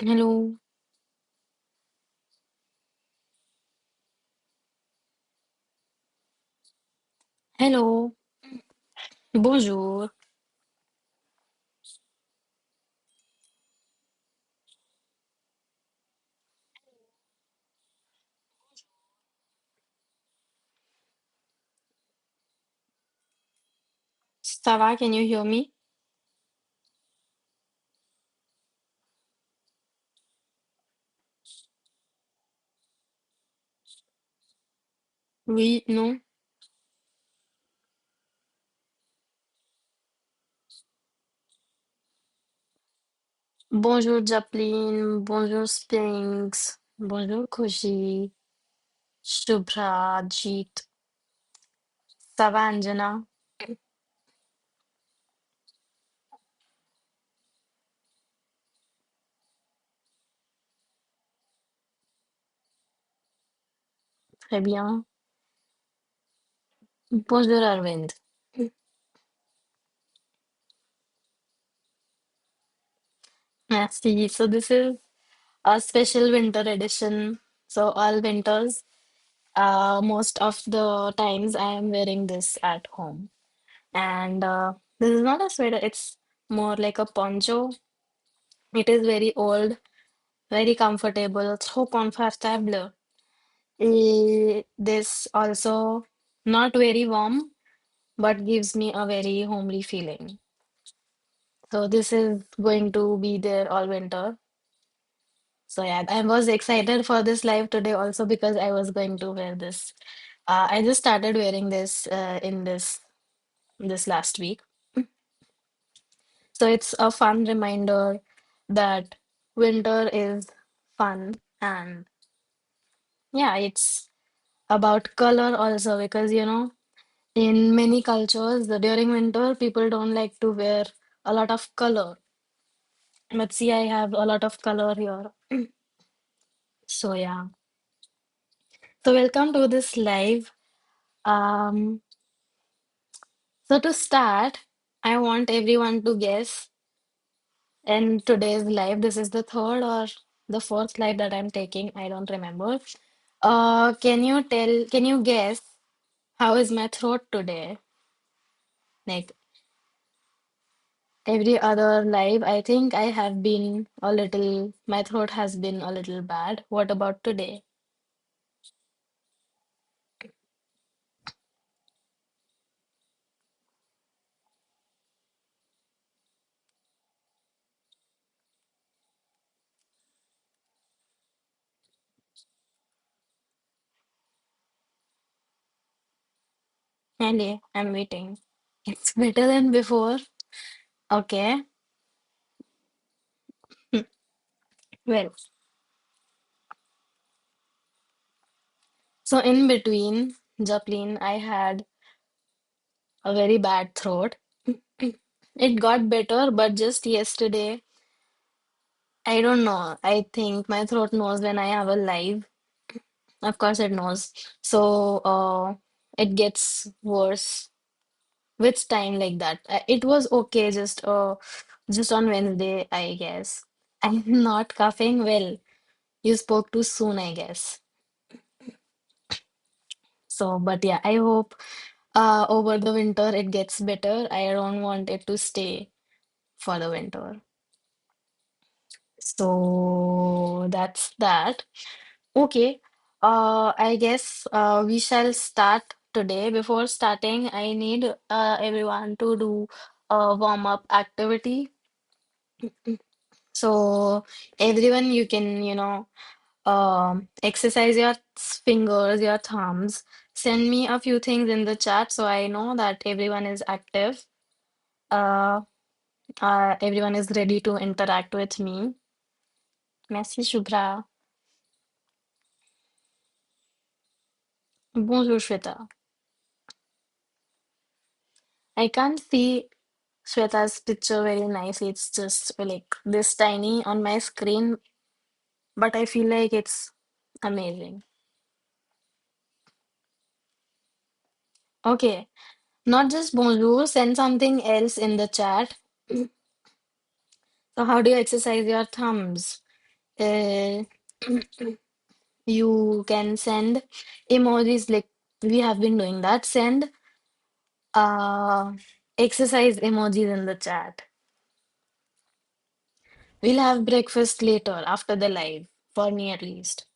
Hello, hello, bonjour. Ça va? Can you hear me? Oui, non. Bonjour, Japlin. Bonjour, Spinks. Bonjour, Kushi. Shubhra, Jeet. Ça va, Anjana? Très bien. Bonjour, Arvind. Merci. So, this is a special winter edition. So, all winters, most of the times I am wearing this at home. And this is not a sweater, it's more like a poncho. It is very old, very comfortable, trop confortable. This also not very warm, but gives me a very homely feeling. So this is going to be there all winter. So yeah, I was excited for this live today also because I was going to wear this. I just started wearing this in this last week. So it's a fun reminder that winter is fun and yeah, it's about color also because in many cultures during winter people don't like to wear a lot of color, but see I have a lot of color here. So yeah, so welcome to this live. um so to start, I want everyone to guess in today's live. This is the third or the fourth live that I'm taking, I don't remember. Can you guess how is my throat today? Like every other live, I think I have been a little, my throat has been a little bad. What about today? Andy, I'm waiting. It's better than before. Okay. Hmm. Well, so in between, Joplin, I had a very bad throat. It got better, but just yesterday, I don't know. I think my throat knows when I have a live. Of course, it knows. So, it gets worse with time like that. It was okay just on Wednesday, I guess. I'm not coughing. Well, you spoke too soon, I guess. So, but yeah, I hope over the winter it gets better. I don't want it to stay for the winter. So that's that. Okay. I guess we shall start today. Before starting, I need everyone to do a warm-up activity. So everyone, you can, exercise your fingers, your thumbs. Send me a few things in the chat so I know that everyone is active. Uh, Everyone is ready to interact with me. Merci, Shubhra. Bonjour, Shweta. I can't see Shweta's picture very nicely. It's just like this tiny on my screen, but I feel like it's amazing. Okay, not just bonjour, send something else in the chat. So, how do you exercise your thumbs? Uh, you can send emojis like we have been doing that. Send uh exercise emojis in the chat. We'll have breakfast later after the live, for me at least.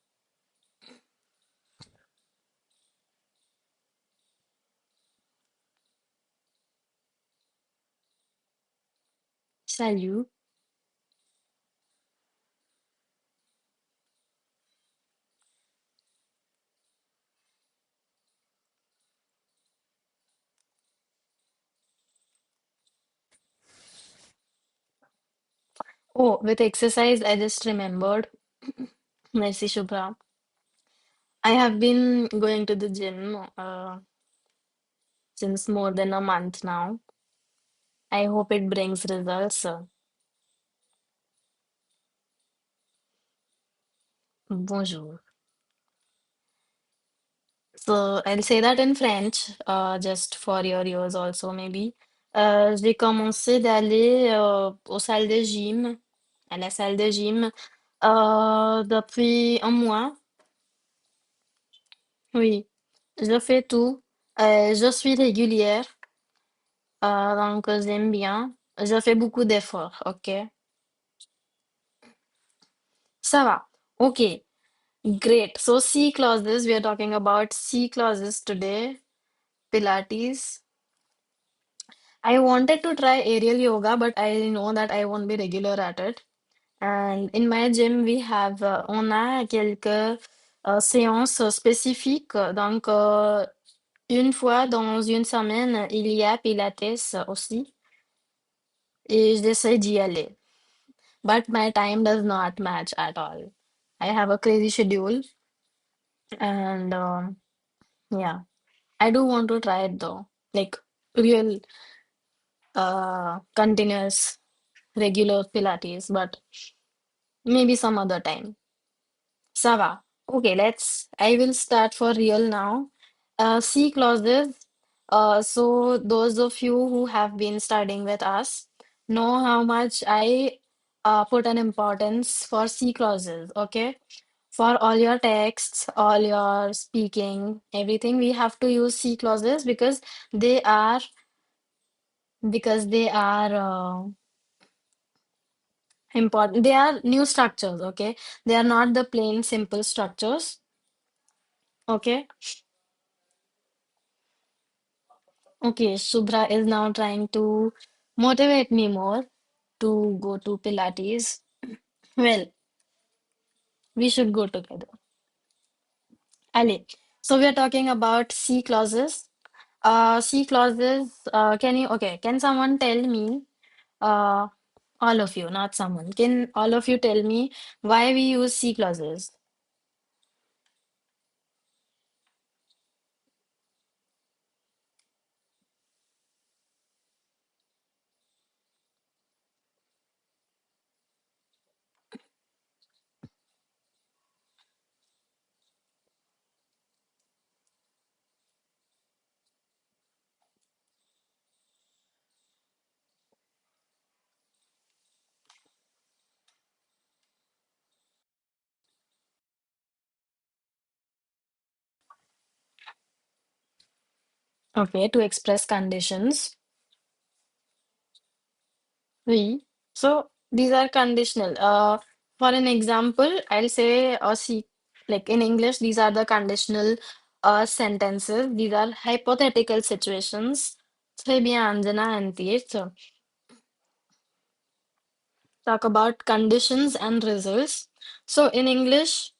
Salut. Oh, with exercise, I just remembered. Merci, Shubhra. I have been going to the gym since more than a month now. I hope it brings results. Bonjour. So I'll say that in French, just for your ears also maybe. J'ai commencé d'aller aux salles de gym, à la salle de gym, depuis un mois. Oui, je fais tout. Je suis régulière, donc j'aime bien. Je fais beaucoup d'efforts, ok? Ça va. Okay, great. So C clauses, we are talking about C clauses today. Pilates. I wanted to try aerial yoga, but I know that I won't be regular at it. And in my gym, we have, on a quelques séances spécifiques. Donc, une fois dans une semaine, il y a Pilates aussi. Et j'essaie d'y aller. But my time does not match at all. I have a crazy schedule. And yeah, I do want to try it though. Like real continuous regular Pilates, but maybe some other time. Ça va. Okay, I will start for real now. C clauses. So those of you who have been studying with us know how much I put an importance for C clauses, okay? For all your texts, all your speaking, everything, we have to use C clauses they are because they are important. They are new structures, okay? They are not the plain simple structures, okay? Okay, Subhra is now trying to motivate me more to go to Pilates. Well, we should go together. Ali. So we are talking about C clauses. C clauses, can someone tell me, uh, all of you, not someone, can all of you tell me why we use C clauses? Okay, to express conditions. Oui. So these are conditional. For an example, I'll say see, like in English, these are the conditional sentences. These are hypothetical situations. Très bien, Anjana and Tej. So talk about conditions and results. So in English,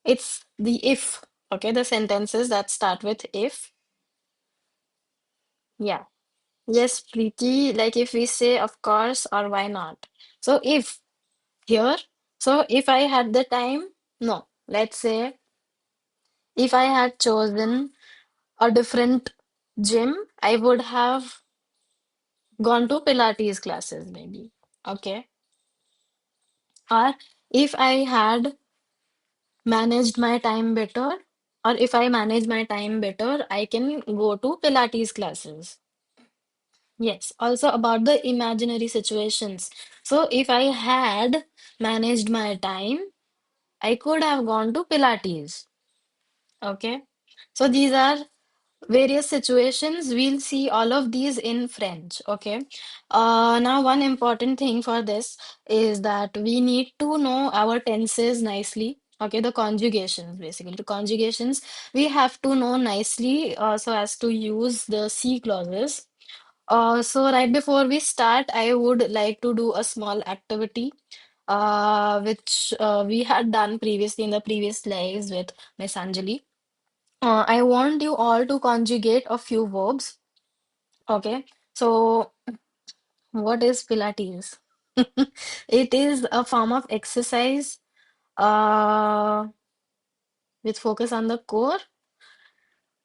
it's the if. Okay, the sentences that start with if. Yeah. Yes, Preeti. Like if we say of course or why not. So if here. So if I had the time, no, let's say if I had chosen a different gym, I would have gone to Pilates classes maybe. Okay. Or if I had managed my time better, or if I manage my time better, I can go to Pilates classes. Yes, also about the imaginary situations. So if I had managed my time, I could have gone to Pilates. Okay. So these are various situations. We'll see all of these in French. Okay. Now, one important thing for this is that we need to know our tenses nicely. Okay, the conjugations, basically. The conjugations we have to know nicely so as to use the C clauses. So right before we start, I would like to do a small activity, which we had done previously in the previous lives with Miss Anjali. I want you all to conjugate a few verbs. Okay. So, what is Pilates? It is a form of exercise uh, with focus on the core.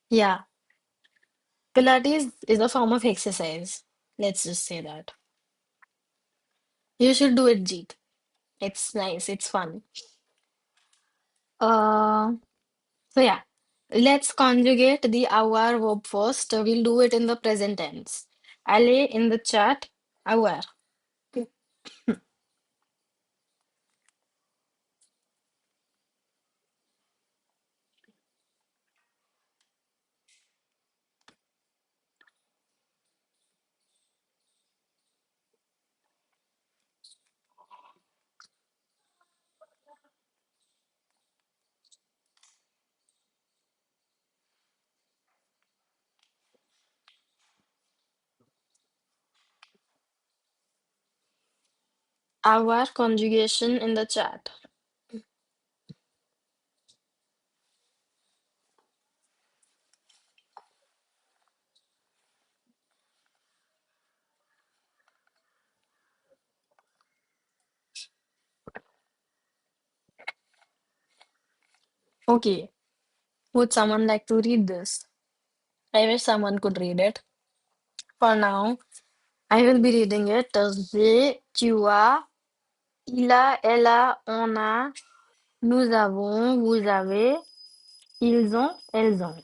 Yeah, Pilates is a form of exercise. Let's just say that. You should do it, Jeet. It's nice, it's fun. Uh, so yeah, let's conjugate the avoir verb first. We'll do it in the present tense. Aller in the chat, avoir. Avoir conjugation in the chat. Okay, would someone like to read this? I wish someone could read it. For now, I will be reading it. J'ai, tu as, il a, elle a, on a, nous avons, vous avez, ils ont, elles ont.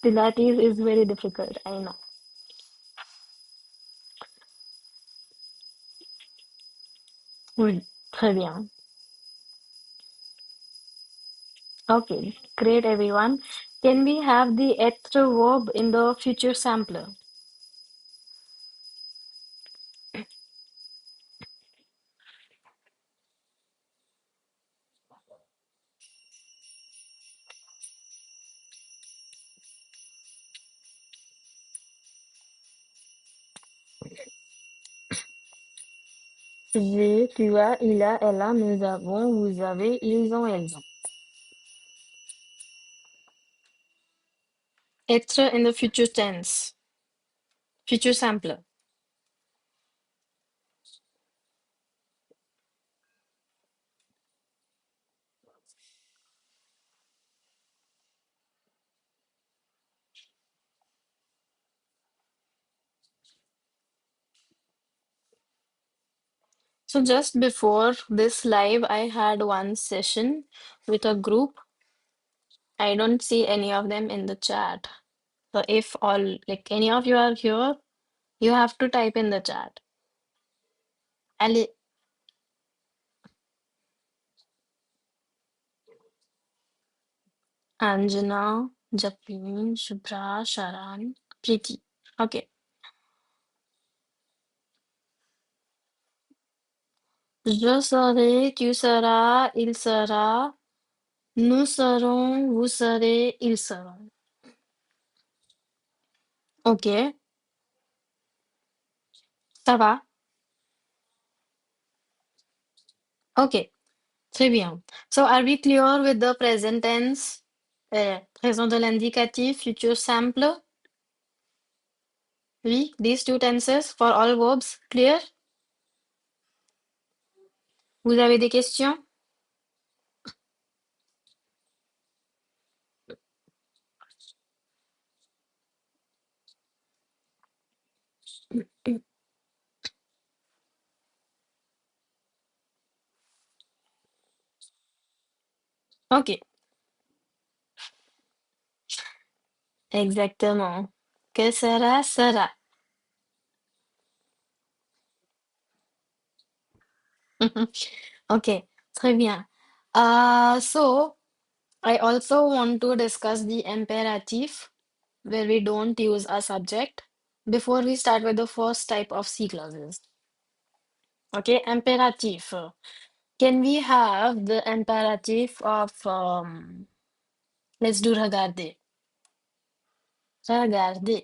Pilates is very difficult, I know. Oui, très bien. Okay, great everyone. Can we have the être verb in the future sampler? J'ai, tu as, il a, elle a, nous avons, vous avez, ils ont, elles ont. Être in the future tense, future sampler. So just before this live, I had one session with a group. I don't see any of them in the chat. So if all, like any of you are here, you have to type in the chat. Ali, Anjana, Japin, Shubhra, Sharan, Preeti. Okay. Je serai, tu seras, il sera, nous serons, vous serez, ils seront. Ok, ça va? Ok, très bien. So are we clear with the present tense, présent de l'indicatif, future simple? Oui, these two tenses for all verbs, clear? Vous avez des questions? Ok, exactement. Que sera, sera. Ok, Très bien. So I also want to discuss the imperative where we don't use a subject before we start with the first type of C clauses. Okay, imperative. Can we have the imperative of let's do regarder. Regarder.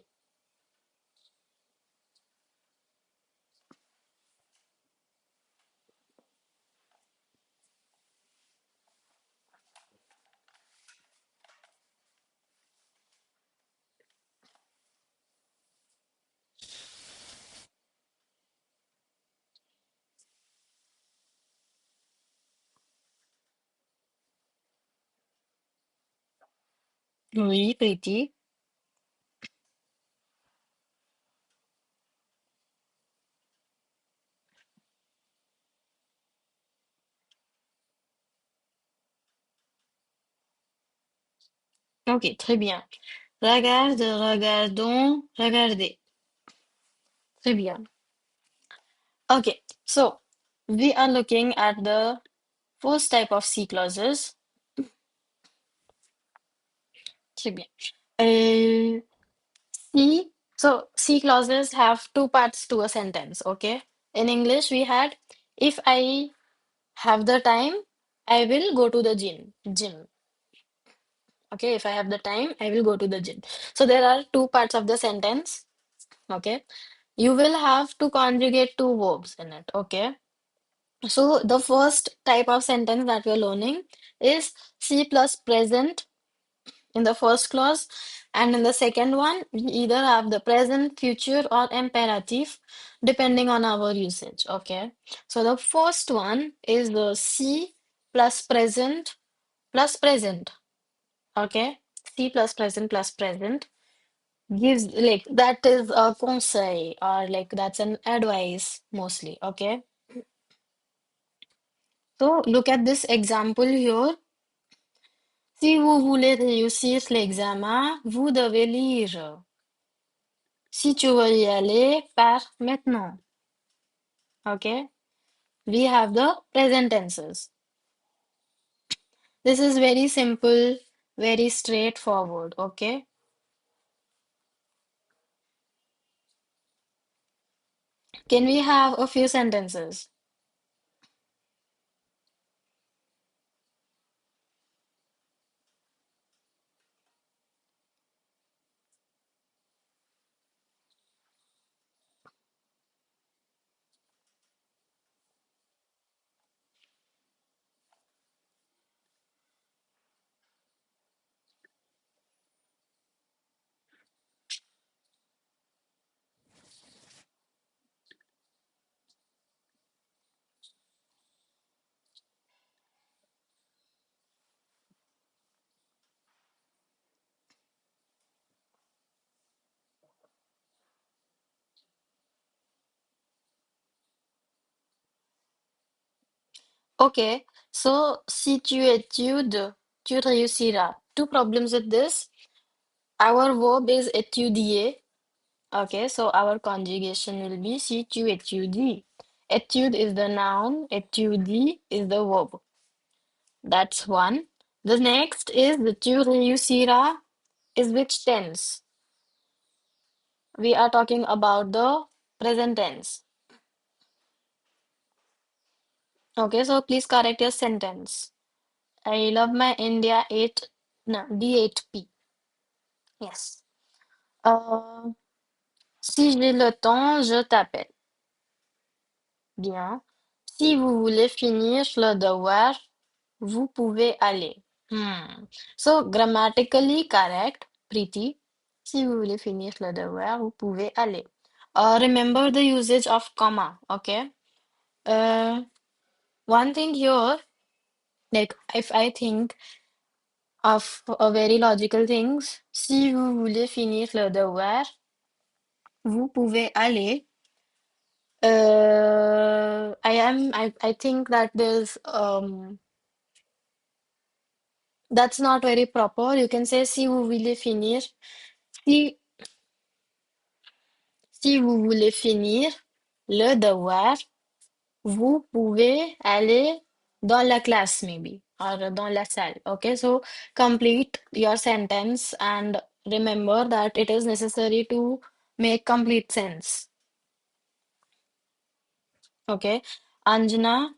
Oui, pretty. Ok, très bien. Regarde, regardons, regardez. Très bien. Okay, so we are looking at the first type of C clauses. Très bien. Uh, C, so C clauses have two parts to a sentence, okay? In English, we had if I have the time, I will go to the gym. Okay, if I have the time, I will go to the gym. So there are two parts of the sentence, okay? You will have to conjugate two verbs in it, okay? So the first type of sentence that we're learning is C plus present in the first clause, and in the second one, we either have the present, future, or imperative, depending on our usage. Okay. So the first one is the C plus present. Okay. C plus present gives like that is a conseil or like that's an advice mostly. Okay. So look at this example here. Si vous voulez réussir l'examen, vous devez lire. Si tu veux y aller, pars maintenant. Okay? We have the present tenses. This is very simple, very straightforward. Okay? Can we have a few sentences? Okay. So, si tu études, tu réussiras. Two problems with this. Our verb is étudier. Okay, so our conjugation will be si tu étudies. Étude is the noun, étudie is the verb. That's one. The next is the tu réussiras is which tense? We are talking about the present tense. Okay, so please correct your sentence. I love my India 8, no, D8P. Yes. Euh, si j'ai le temps, je t'appelle. Bien. Si vous voulez finir le devoir, vous pouvez aller. Hmm. So, grammatically correct, Preeti. Si vous voulez finir le devoir, vous pouvez aller. Remember the usage of comma, okay? Uh, One thing here, like if I think of a very logical things, si vous voulez finir le devoir, vous pouvez aller. I think that there's that's not very proper. You can say si vous voulez finir, si si vous voulez finir le devoir, vous pouvez aller dans la classe maybe or dans la salle. Okay, so complete your sentence and remember that it is necessary to make complete sense. Okay, Anjana,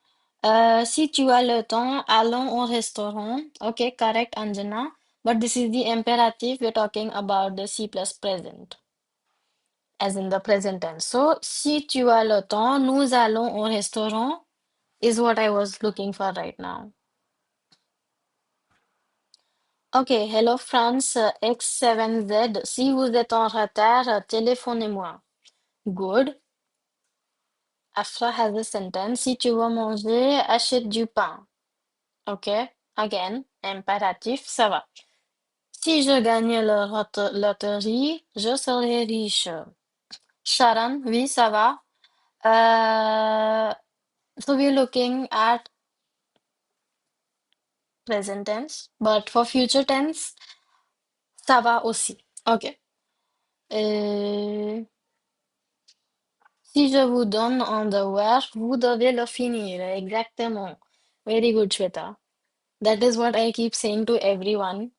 si tu as le temps, allons au restaurant. Okay, correct, Anjana. But this is the imperative. We're talking about the C plus present, as in the present tense. So, si tu as le temps, nous allons au restaurant is what I was looking for right now. Okay, hello France X7Z. Si vous êtes en retard, téléphonez-moi. Good. Afra has a sentence. Si tu veux manger, achète du pain. Okay, again, impératif, ça va. Si je gagne la loterie, je serai riche. Sharon, oui, ça va. Uh, so we're looking at present tense, but for future tense, ça va aussi. Okay. Euh, Si je vous donne un devoir, vous devez le finir. Exactement. Very good, Shweta. That is what I keep saying to everyone,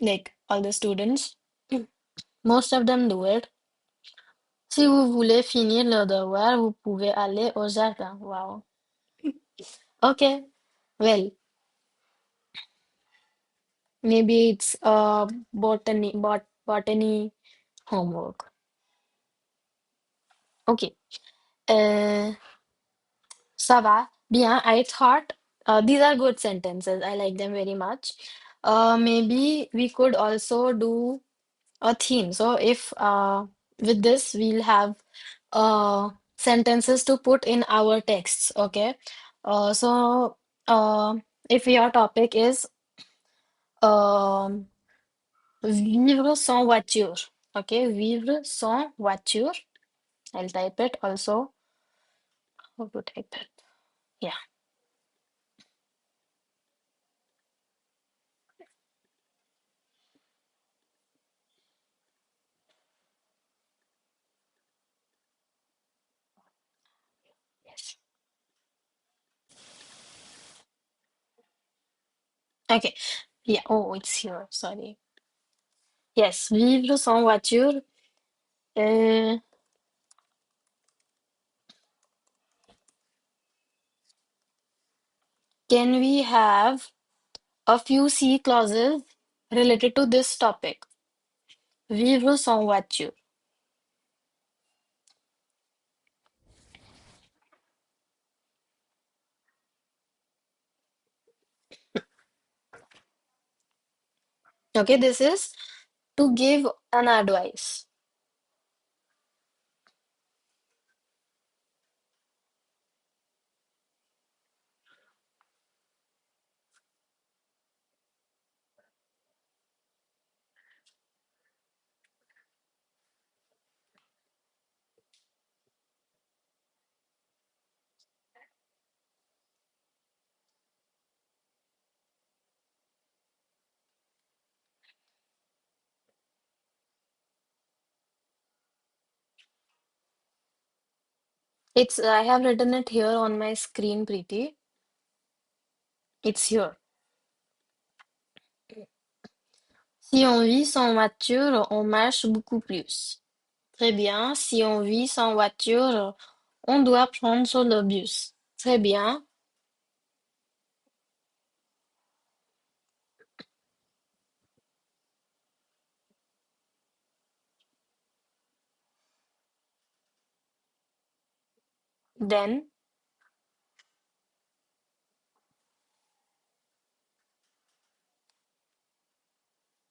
like all the students. Most of them do it. Si vous voulez finir le devoir, vous pouvez aller au jardin. Wow. Okay. Well, maybe it's botany homework. Okay. Uh, Ça va. Bien. I thought these are good sentences. I like them very much. Maybe we could also do a theme. So if with this we'll have sentences to put in our texts. Okay. So if your topic is um, vivre sans voiture. Okay, vivre sans voiture. I'll type it also. How to type it? Yeah. Yes. Okay. Yeah. Oh, it's here. Sorry. Yes, vivre sans voiture. Uh, can we have a few C clauses related to this topic? Vivre sans voiture. Okay, this is to give an advice. It's I have written it here on my screen, Preeti. It's here. Si on vit sans voiture, on marche beaucoup plus. Très bien. Si on vit sans voiture, on doit prendre le bus. Très bien. Then,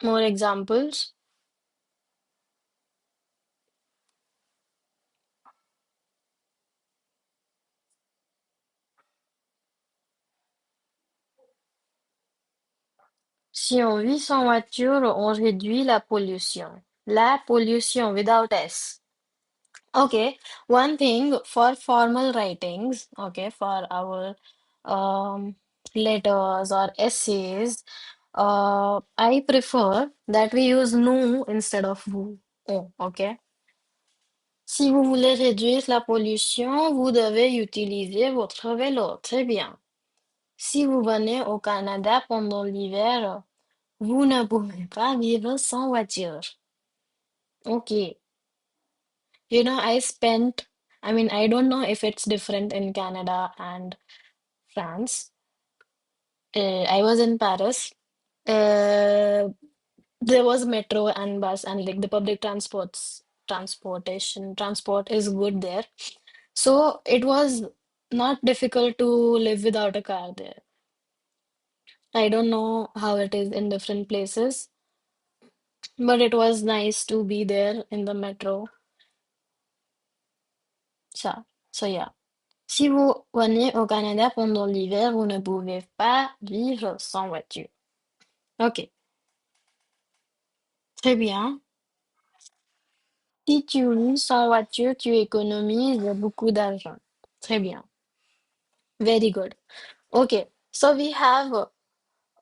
more examples. Si on vit sans voiture, on réduit la pollution. La pollution without S. Okay, one thing for formal writings, okay, for our um, letters or essays, I prefer that we use nous instead of vous. Oh, okay. Si vous voulez réduire la pollution, vous devez utiliser votre vélo. Très bien. Si vous venez au Canada pendant l'hiver, vous ne pouvez pas vivre sans voiture. Okay. I mean, I don't know if it's different in Canada and France. I was in Paris. Uh, there was metro and bus and like the public transport is good there. So it was not difficult to live without a car there. I don't know how it is in different places, but it was nice to be there in the metro. So yeah. Si vous venez au Canada pendant l'hiver, vous ne pouvez pas vivre sans voiture. Ok, très bien. Si tu vis sans voiture, tu économises beaucoup d'argent. Très bien. Very good. Okay, so we have,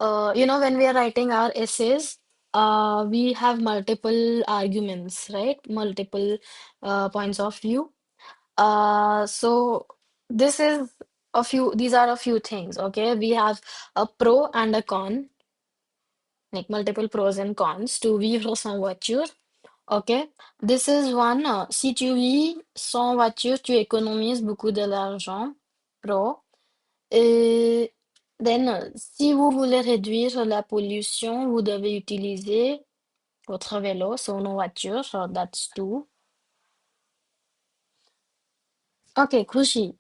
when we are writing our essays, we have multiple arguments, right? Multiple points of view. So these are a few things, okay? We have a pro and a con, like multiple pros and cons to vivre sans voiture. Okay, this is one. Si tu vis sans voiture, tu économises beaucoup de l'argent. Pro. Et then, si vous voulez réduire la pollution, vous devez utiliser votre vélo, so no voiture. So that's two. Ok, Krushi.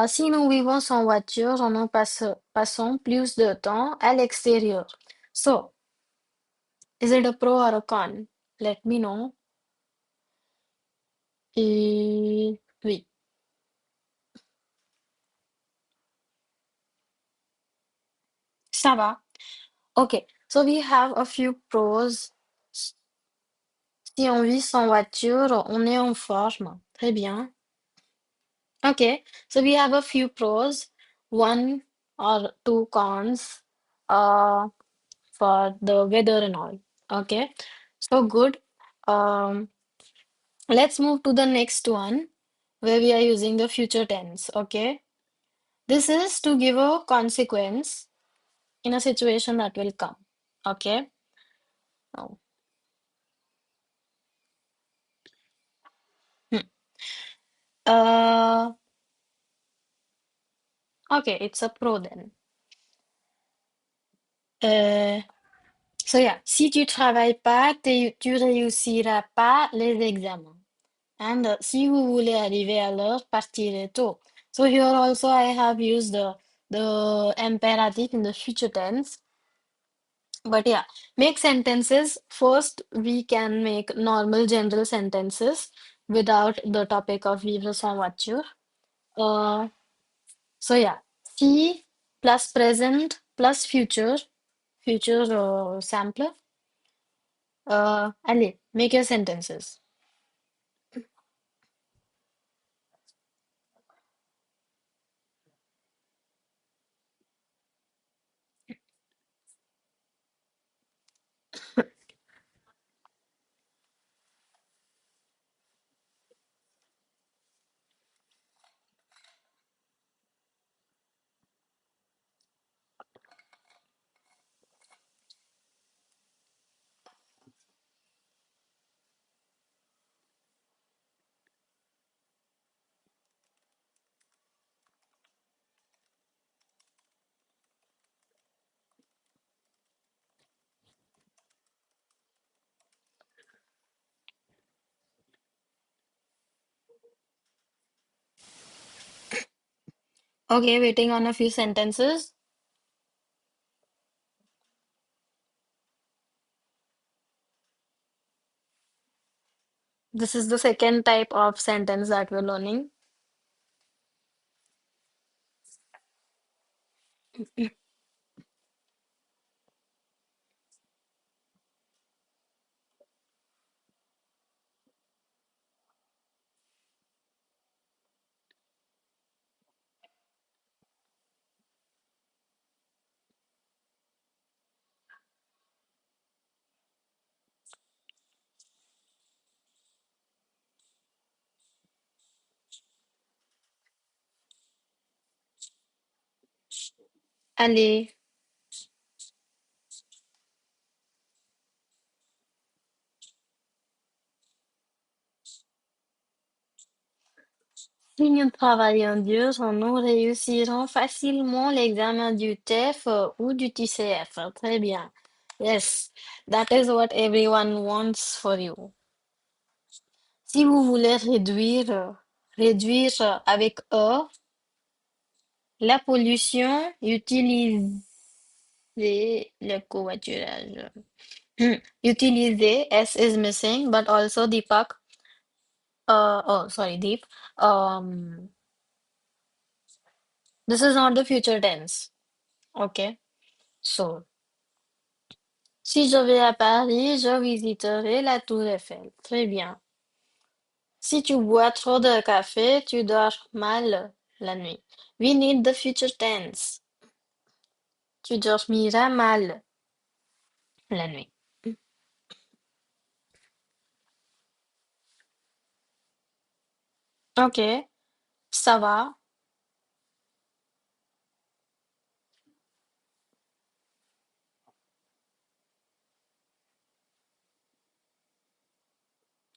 Si nous vivons sans voiture, passons plus de temps à l'extérieur. So, is it a pro or a con? Let me know. Et oui, ça va. Okay, so we have a few pros. Si on vit sans voiture, on est en forme. Très bien. Okay, so we have a few pros, one or two cons, uh, for the weather and all. Okay, so good. Um, let's move to the next one where we are using the future tense. Okay, this is to give a consequence in a situation that will come. Okay. Oh. Hmm. Uh, okay, it's a pro then. Euh, so yeah, si tu travailles pas, tu réussiras pas les examens. And si vous voulez arriver à l'heure, partirez tôt. So here also I have used the imperative in the future tense. But yeah, make sentences. First, we can make normal general sentences without the topic of vivre sans voiture. Uh, so yeah, si plus present plus future sampler. Ali, make your sentences. Okay, waiting on a few sentences. This is the second type of sentence that we're learning. Allez, si nous travaillons dur, nous réussirons facilement l'examen du TEF ou du TCF. Très bien. Yes, that is what everyone wants for you. Si vous voulez réduire avec E la pollution, utilisez le covoiturage. Utilisez S is missing, but also Deepak. Oh, sorry, Deep. Um, this is not the future tense. Okay. So, si je vais à Paris, je visiterai la Tour Eiffel. Très bien. Si tu bois trop de café, tu dors mal la nuit. We need the future tense. Tu dormiras mal la nuit. Ok, ça va.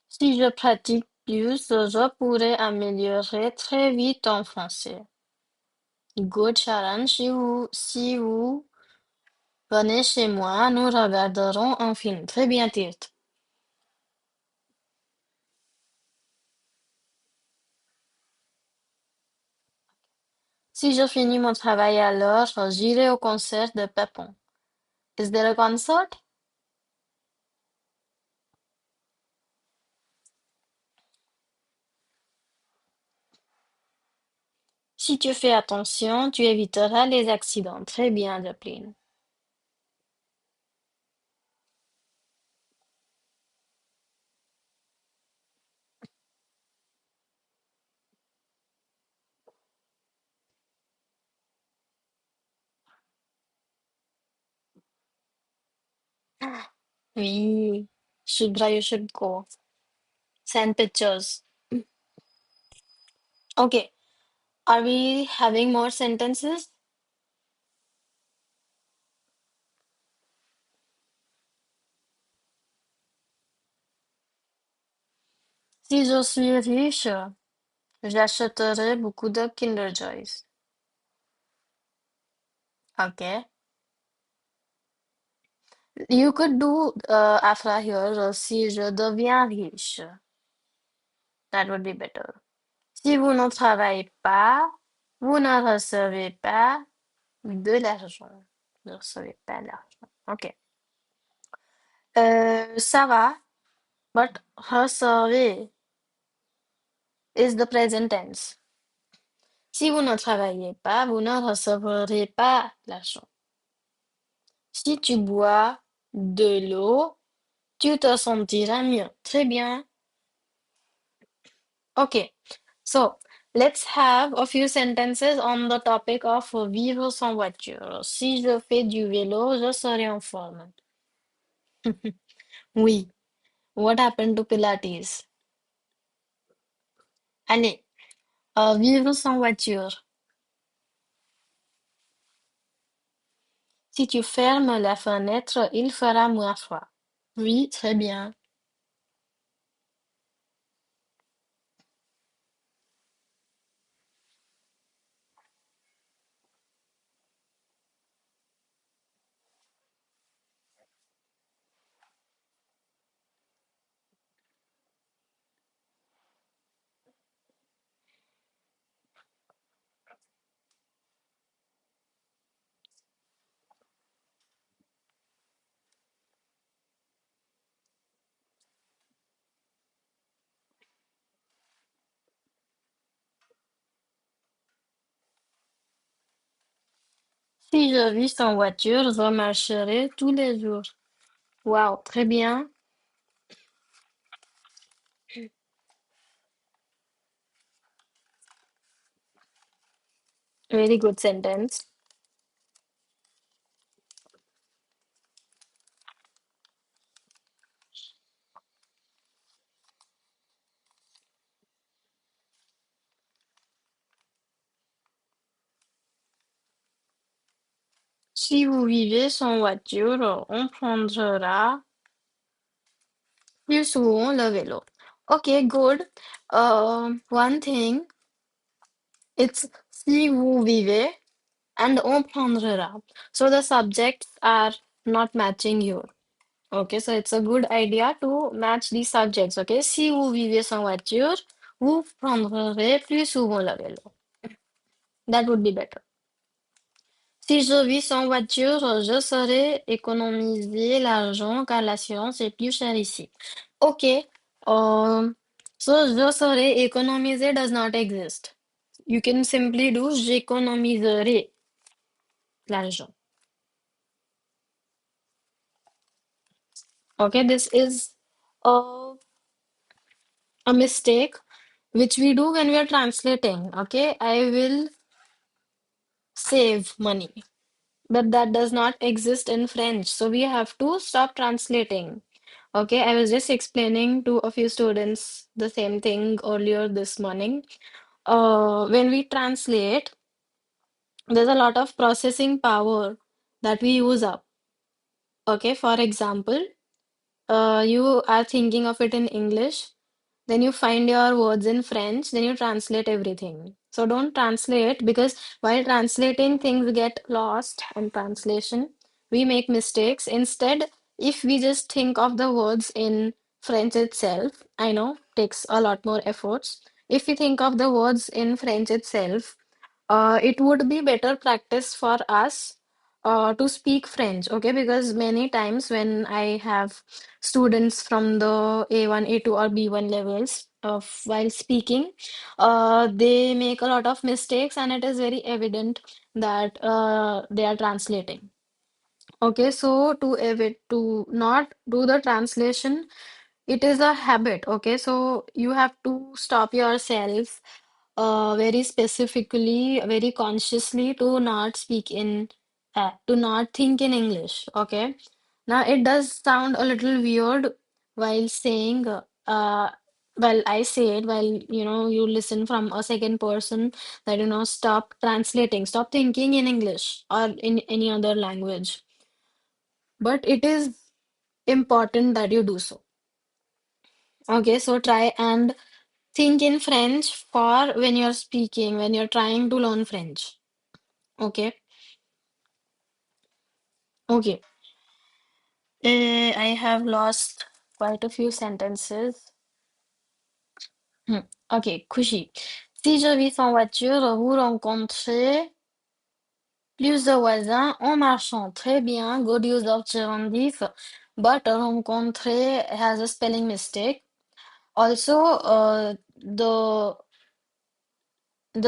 Si je pratique plus, je pourrais améliorer très vite en français. Good Sharon, si vous venez chez moi, nous regarderons un film. Très bien, Tirt. Si je finis mon travail à l'heure, j'irai au concert de Pepon. Is there a concert? Si tu fais attention, tu éviteras les accidents. Très bien, Joplin. Oui, Shubhra, you should go. Send pictures. Okay, are we having more sentences? Si je suis riche, j'achèterai beaucoup de Kinder Joys. Okay. You could do Afra here, si je deviens riche. That would be better. Si vous ne travaillez pas, vous ne recevez pas de l'argent. Ne recevez pas l'argent. Ok. Ça va, but recevez is the present tense. Si vous ne travaillez pas, vous ne recevrez pas l'argent. Si tu bois de l'eau, tu te sentiras mieux. Très bien. Okay. So, let's have a few sentences on the topic of vivre sans voiture. Si je fais du vélo, je serai en forme. Oui. What happened to Pilates? Allez, vivre sans voiture. Si tu fermes la fenêtre, il fera moins froid. Oui, très bien. Si je vis sans voiture, je marcherai tous les jours. Wow, très bien. Very good sentence. Si vous vivez sans voiture, on prendra plus souvent le vélo. Okay, good. One thing, it's si vous vivez and on prendra. So the subjects are not matching here. Okay, so it's a good idea to match these subjects. Okay, si vous vivez sans voiture, vous prendrez plus souvent le vélo. That would be better. Si je vis sans voiture, je saurais économiser l'argent car l'assurance est plus chère ici. Okay, so je saurais économiser does not exist. You can simply do j'économiserai l'argent. Okay, this is a, a mistake which we do when we are translating. Okay, I will save money, but that does not exist in French. So we have to stop translating. Okay, I was just explaining to a few students the same thing earlier this morning. When we translate, there's a lot of processing power that we use up. Okay, for example, you are thinking of it in English, then you find your words in French, then you translate everything. So don't translate because while translating, things get lost in translation. We make mistakes. Instead, if we just think of the words in French itself, I know takes a lot more efforts. If we think of the words in French itself, it would be better practice for us to speak French, okay? Because many times when I have students from the A1, A2, or B1 levels of while speaking, they make a lot of mistakes, and it is very evident that they are translating. Okay, so to not do the translation, it is a habit. Okay, so you have to stop yourself very specifically, very consciously to not speak in, to not think in English. Okay. Now it does sound a little weird while saying, well, I say it while you listen from a second person that stop translating, stop thinking in English or in any other language. But it is important that you do so. Okay, so try and think in French for when you're speaking, when you're trying to learn French. Okay, okay. I have lost quite a few sentences. Ok, Kushi. Si je vis en voiture, vous rencontrez plus de voisins en marchant. Très bien, good use of gerundive, but rencontrer has a spelling mistake. Also, the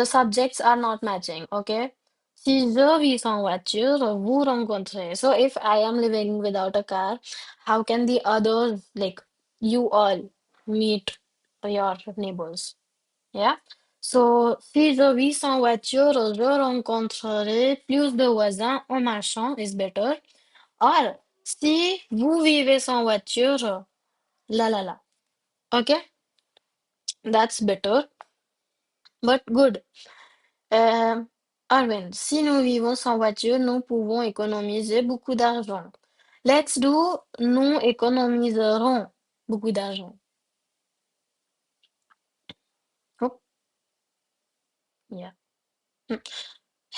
subjects are not matching, okay? Si je vis en voiture, vous rencontrez. So if I am living without a car, how can the others, like you all, meet your neighbors? Yeah? So, si je vis en voiture, je rencontrerai plus de voisins en marchant is better. Or, si vous vivez sans voiture, la la la. Okay? That's better, but good. Arvind, si nous vivons sans voiture, nous pouvons économiser beaucoup d'argent. Let's do nous économiserons beaucoup d'argent. Oh, yeah. Hmm.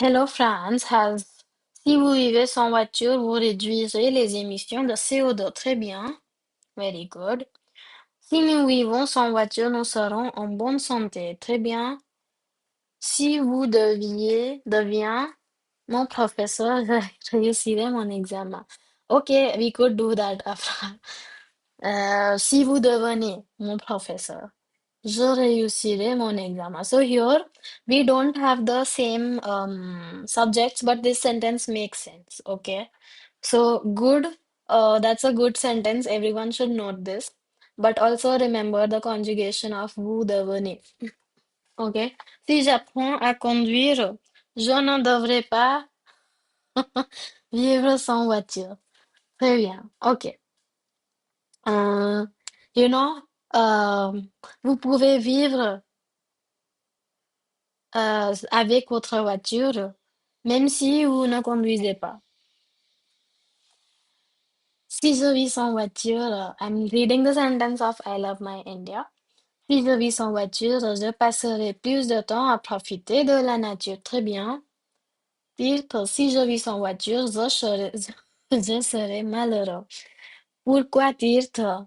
Hello France has si vous vivez sans voiture, vous réduirez les émissions de CO2. Très bien. Very good. Si nous vivons sans voiture, nous serons en bonne santé. Très bien. Si vous devient mon professeur, je réussirai mon examen. Okay, we could do that, Afra. Si vous devenez mon professeur, je réussirai mon examen. So here we don't have the same subjects, but this sentence makes sense. Okay, so good. That's a good sentence. Everyone should note this. But also remember the conjugation of vous devenez. Okay. Si j'apprends à conduire, je ne devrais pas vivre sans voiture. Très bien. OK. Euh, you know, euh, vous pouvez vivre avec votre voiture, même si vous ne conduisez pas. Si je vis sans voiture, I'm reading the sentence of I love my India. Si je vis sans voiture, je passerai plus de temps à profiter de la nature. Très bien. Titre, si je vis sans voiture, je serai malheureux. Pourquoi titre?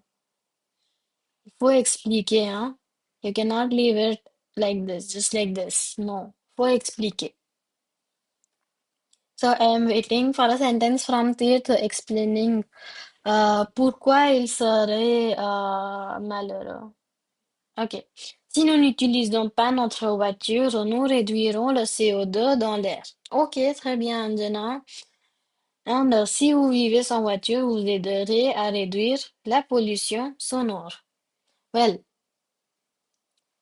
Il faut expliquer, hein? You cannot leave it like this, just like this. Non, faut expliquer. So I am waiting for a sentence from Tirth explaining pourquoi il serait malheureux. Ok. Si nous n'utilisons pas notre voiture, nous réduirons le CO2 dans l'air. Ok, très bien, Anjana. And si vous vivez sans voiture, vous aiderez à réduire la pollution sonore. Well,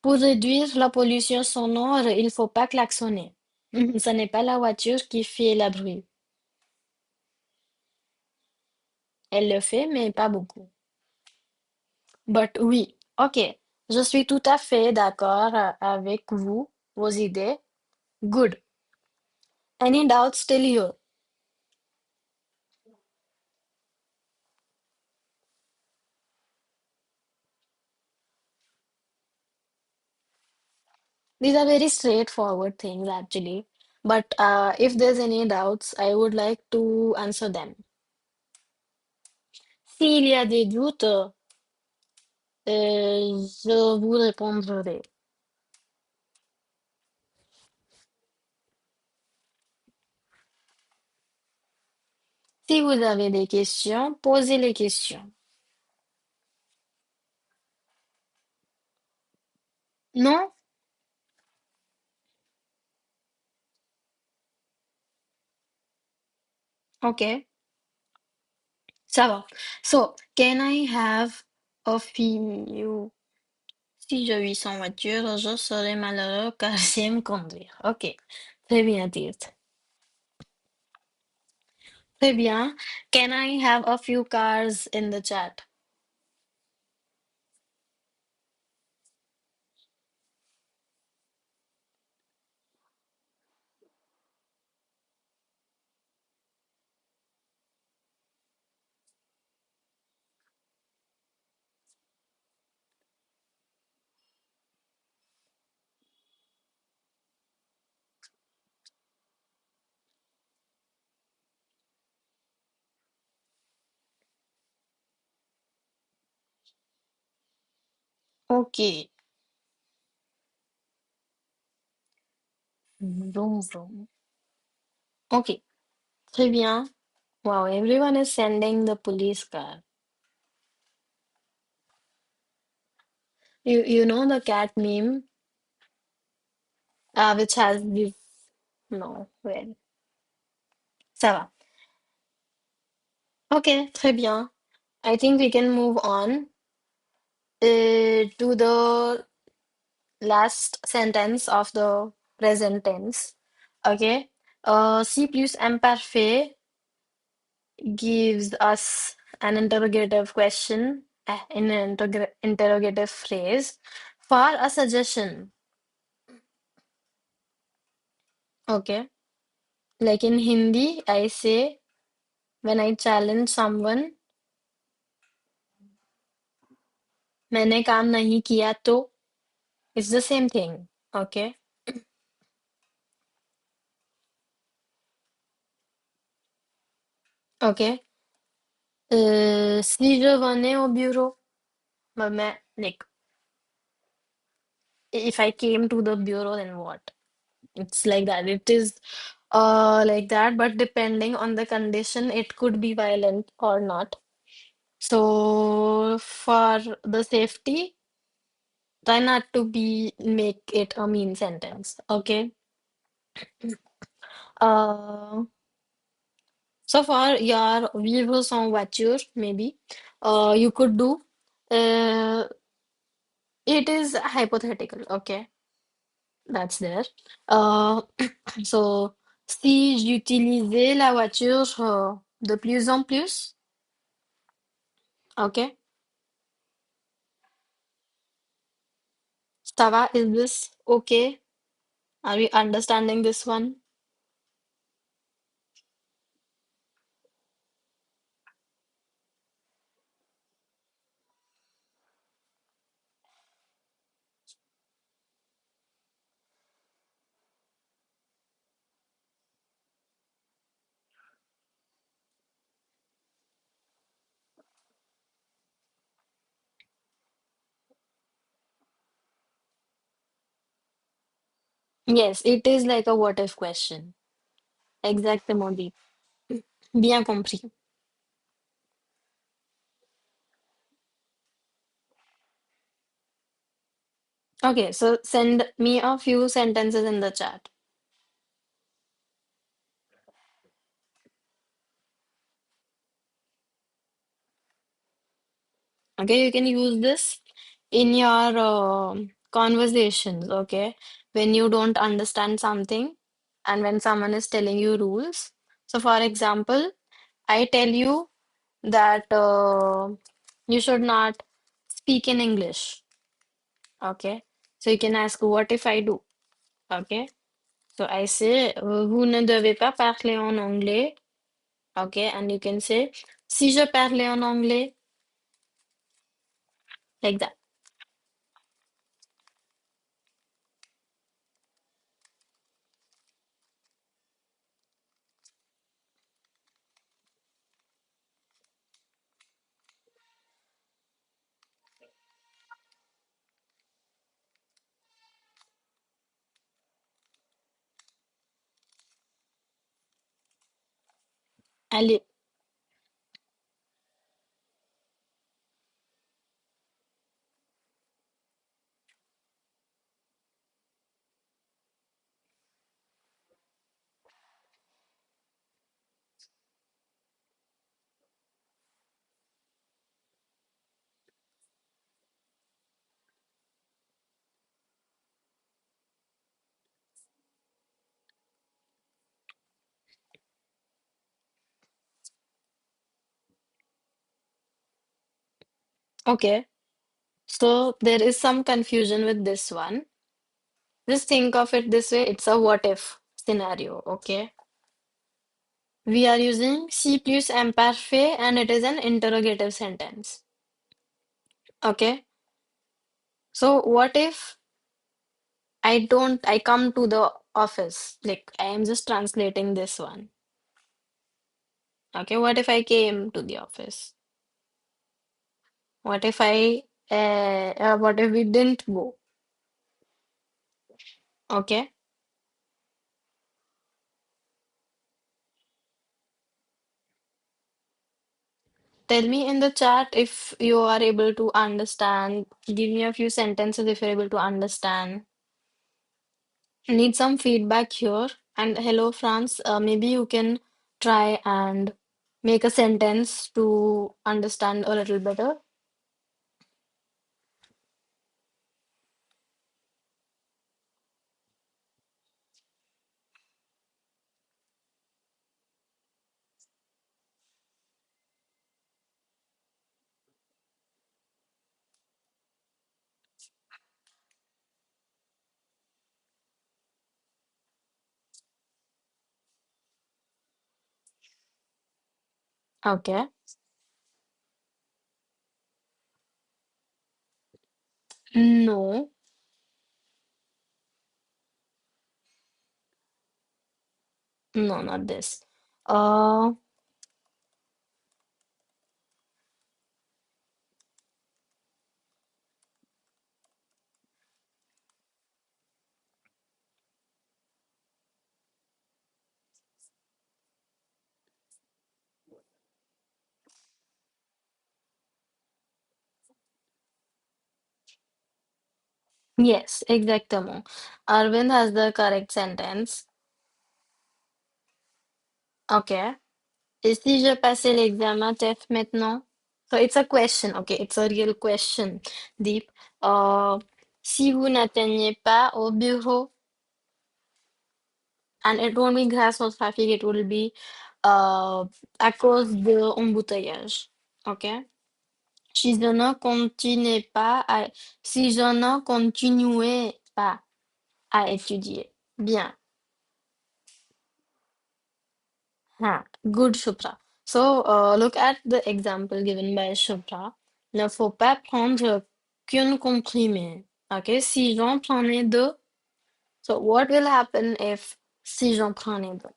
pour réduire la pollution sonore, il faut pas klaxonner. Ce n'est pas la voiture qui fait la bruit. Elle le fait, mais pas beaucoup. But oui, ok. Je suis tout à fait d'accord avec vous, vos idées. Good. Any doubts still here? These are very straightforward things actually. But if there's any doubts, I would like to answer them. S'il y a des doutes, je vous répondrai. Si vous avez des questions, posez les questions. Non? Ok, ça va. So, can I have a few? Si je vis sans voiture, je serai malheureux car j'aime conduire. Ok, très bien, Tirth. Très bien. Can I have a few cars in the chat? Ok. Vroom, vroom. Ok, très bien. Wow, everyone is sending the police car. You know the cat meme, which has this. No, well, ça va. Ok, très bien. I think we can move on to the last sentence of the present tense. Okay. C plus imperfect gives us an interrogative question in an interrogative phrase for a suggestion. Okay. Like in Hindi, I say when I challenge someone, मैंने काम नहीं किया तो it's the same thing. Okay. Okay. Si je venais au bureau, like if I came to the bureau, then what? It's like that. It is like that, but depending on the condition, it could be violent or not. So for the safety, try not to be make it a mean sentence. Okay. Uh, so for your vivre sans voiture, maybe you could do. Uh, it is hypothetical. Okay, that's there. Uh, so si j'utilisais la voiture de plus en plus, okay, ça va? Is this okay? Are we understanding this one? Yes, it is like a what if question. Exactement, Deep. Bien compris. Okay, so send me a few sentences in the chat. Okay, you can use this in your conversations, okay? When you don't understand something and when someone is telling you rules. So, for example, I tell you that you should not speak in English, okay? So, you can ask, what if I do? Okay? So, I say, vous ne devez pas parler en anglais, okay? And you can say, si je parlais en anglais, like that. Allez, okay. So there is some confusion with this one. Just think of it this way, it's a what if scenario, okay? We are using C plus imperfect and it is an interrogative sentence. Okay? So what if I come to the office? Like I am just translating this one. Okay, what if I came to the office? What if what if we didn't go? Okay? Tell me in the chat if you are able to understand. Give me a few sentences if you're able to understand. Need some feedback here. And hello, France. Maybe you can try and make a sentence to understand a little better. Okay. No, no, not this. Uh, yes, exactement. Arvind has the correct sentence. Okay. Et si je passais l'examen TEF maintenant? So it's a question. Okay, it's a real question, Deep. Si vous n'atteignez pas au bureau, and it won't be grâce au trafic, it will be à cause de embouteillage. OK? Si je ne continuais pas à, si je ne continuais pas à étudier. Bien. Huh. Good, Shubhra. So, look at the example given by Shubhra. Ne faut pas prendre qu'une comprimée. OK? Si j'en prenais deux, so what will happen if si j'en prenais deux?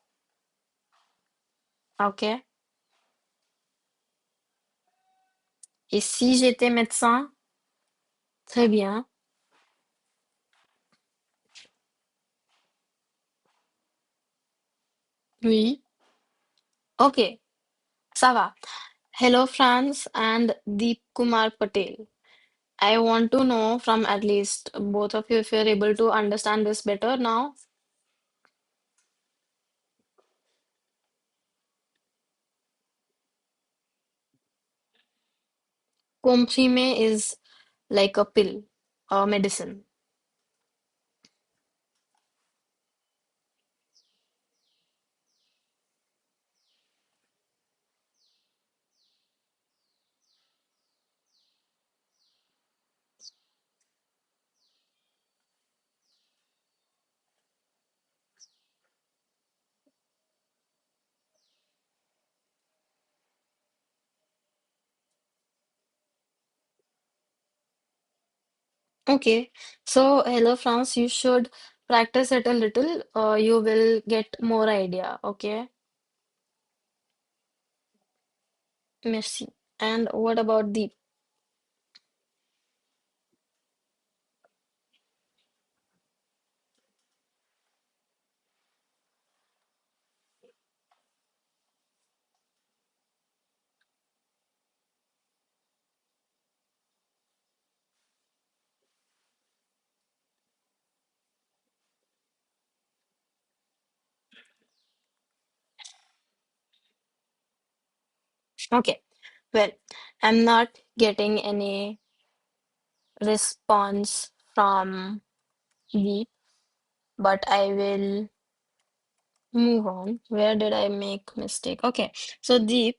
OK? Et si j'étais médecin, très bien. Oui. Okay, ça va. Hello, France and Deep Kumar Patel. I want to know from at least both of you if you're able to understand this better now. Comprime is like a pill or medicine. Okay, so hello, France. You should practice it a little. You will get more idea. Okay, merci. And what about the? Okay, well, I'm not getting any response from the, but I will move on. Where did I make mistake? Okay, so the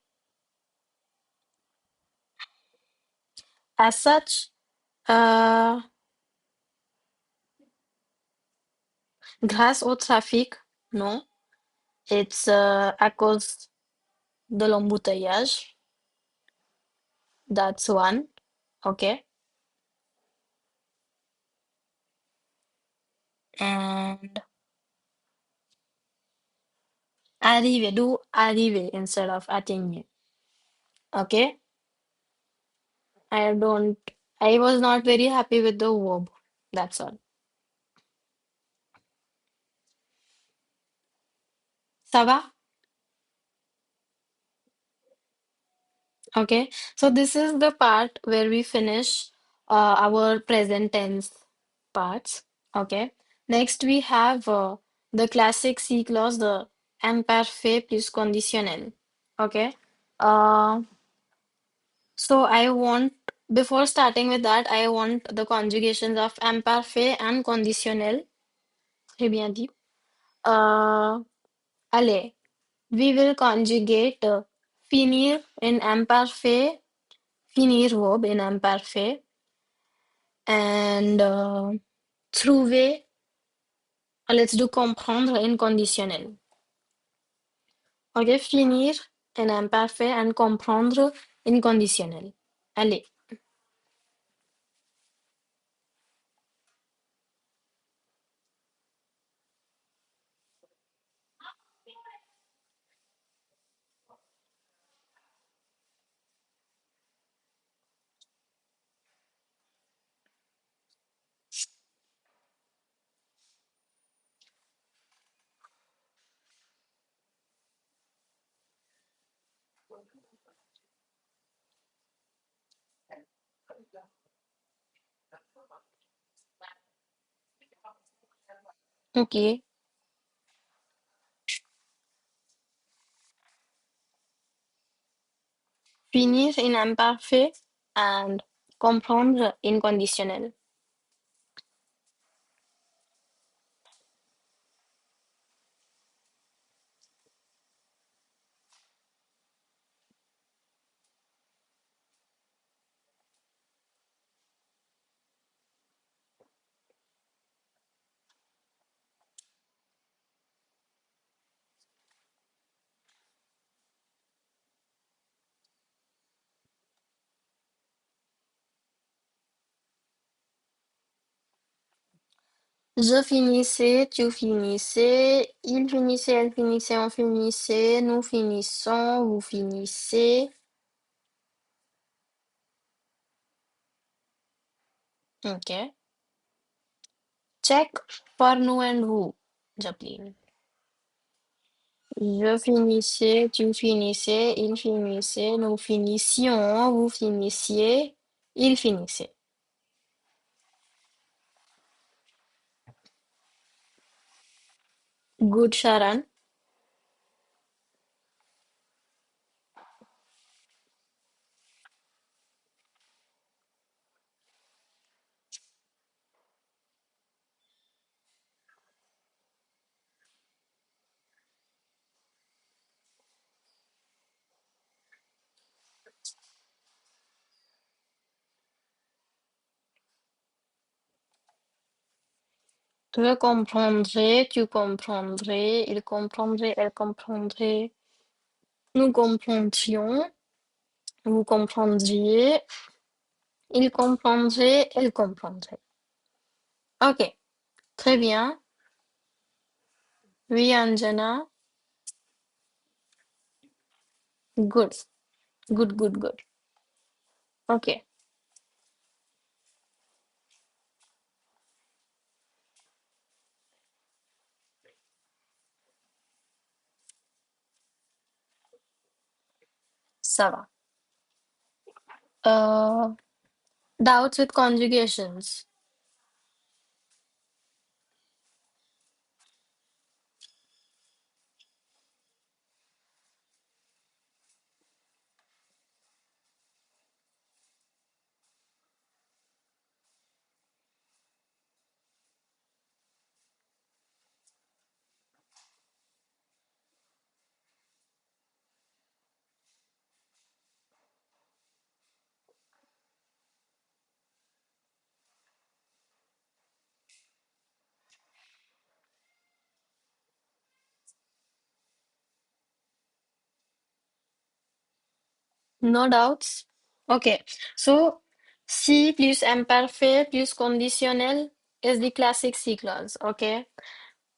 as such, uh, grâce au trafic, non, it's à cause de l'embouteillage. That's one. Okay, and arriver, do arriver instead of atteigner. Okay, I don't. I was not very happy with the verb. That's all. Ça va? Okay, so this is the part where we finish our present tense parts. Okay, next we have the classic C clause, the imparfait plus conditionnel. Okay, uh, so I want, before starting with that, I want the conjugations of imparfait and conditionnel. Très bien dit. Allez, we will conjugate finir in imparfait, finir verb in imparfait, and trouver, let's do comprendre in conditionnel. Ok, finir in imparfait and comprendre in conditionnel. Allez. Ok. Finir in imparfait and comprendre in conditionnel. Je finissais, tu finissais, il finissait, elle finissait, on finissait, nous finissons, vous finissez. Ok. Check for nous and vous, Japlin. Je finissais, tu finissais, il finissait, nous finissions, vous finissiez, il finissait. Good, Sharon. Je comprendrai, tu comprendrais, il comprendrait, elle comprendrait, nous comprendrions, vous comprendriez, il comprendrait, elle comprendrait. Ok, très bien. Oui, Anjana. Good, good, good, good. Ok, ça va. Uh, doubts with conjugations. No doubts. Okay, so C plus imperfect plus conditionnel is the classic C clause. Okay,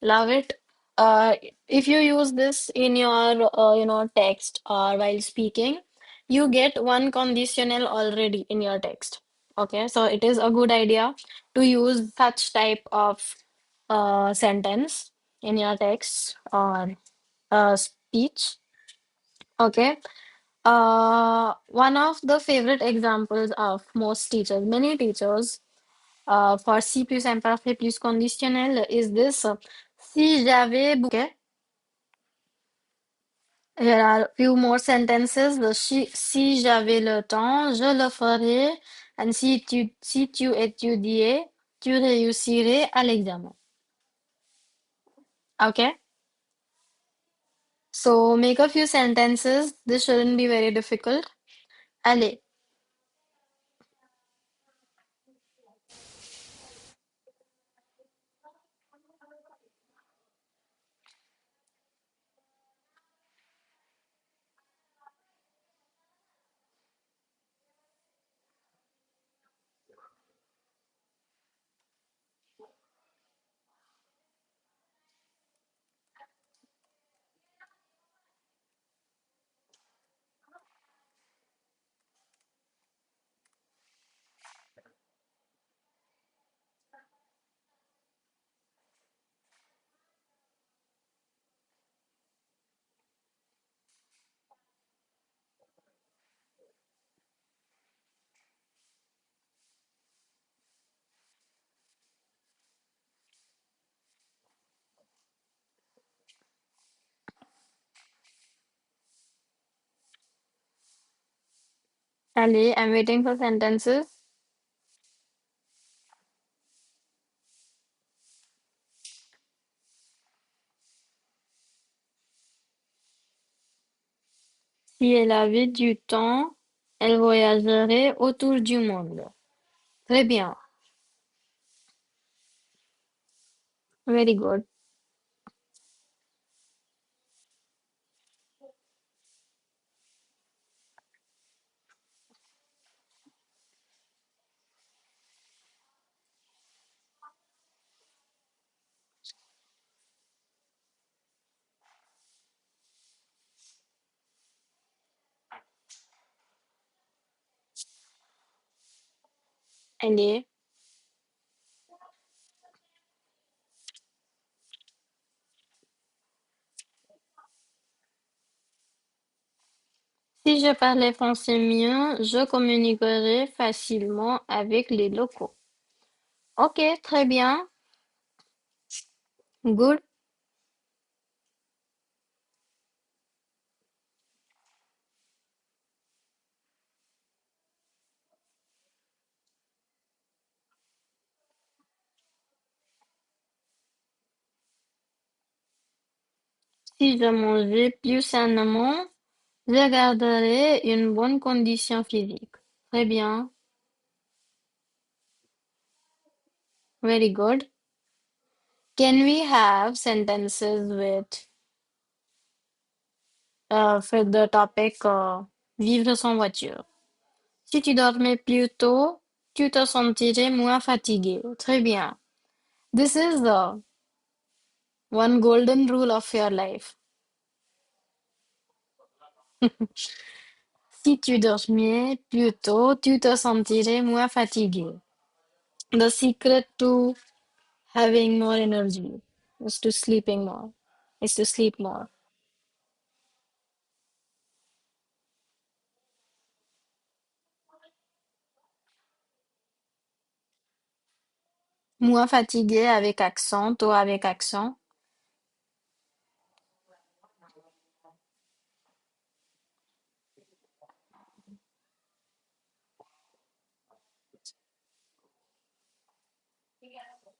love it. Uh, if you use this in your text or while speaking, you get one conditional already in your text. Okay, so it is a good idea to use such type of sentence in your text or speech. Okay. One of the favorite examples of most teachers, many teachers, for C plus imparfait plus conditionnel is this. Si j'avais okay. Here are few more sentences. Si j'avais le temps, je le ferais. And si tu étudiais, tu réussirais à l'examen. Okay. So make a few sentences. This shouldn't be very difficult. Allez, allez, I'm waiting for sentences. Si elle avait du temps, elle voyagerait autour du monde. Très bien. Very good. Allez. Si je parlais français mieux, je communiquerais facilement avec les locaux. Ok, très bien. Good. Si je mangeais plus sainement, je garderais une bonne condition physique. Très bien. Very good. Can we have sentences with for the topic vivre sans voiture? Si tu dormais plus tôt, tu te sentirais moins fatigué. Très bien. This is the one golden rule of your life. Si tu dormais plus tôt, tu te sentirais moins fatigué. The secret to having more energy is to sleeping more, is to sleep more. Moins fatigué avec accent, tôt avec accent.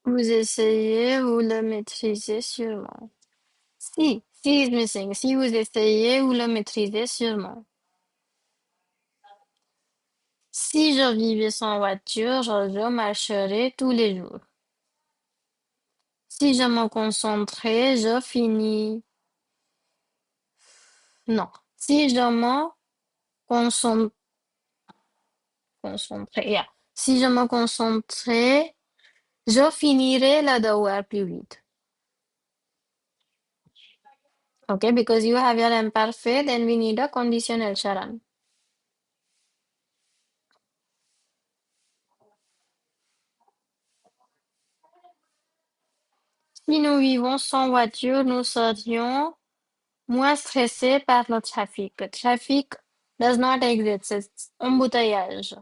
Vous essayez, vous le maîtrisez sûrement. Si is missing. Si vous essayez, vous le maîtrisez sûrement. Si je vivais sans voiture, je marcherais tous les jours. Si je me concentrais, je finis. Non. Si je me concentrais, yeah. Si je me concentrais, je finirais le devoir plus vite. Okay, because you have your imperfect, then we need a conditional, Sharan. Si nous vivons sans voiture, nous serions moins stressés par le trafic. Le trafic does not exist, it's embouteillage.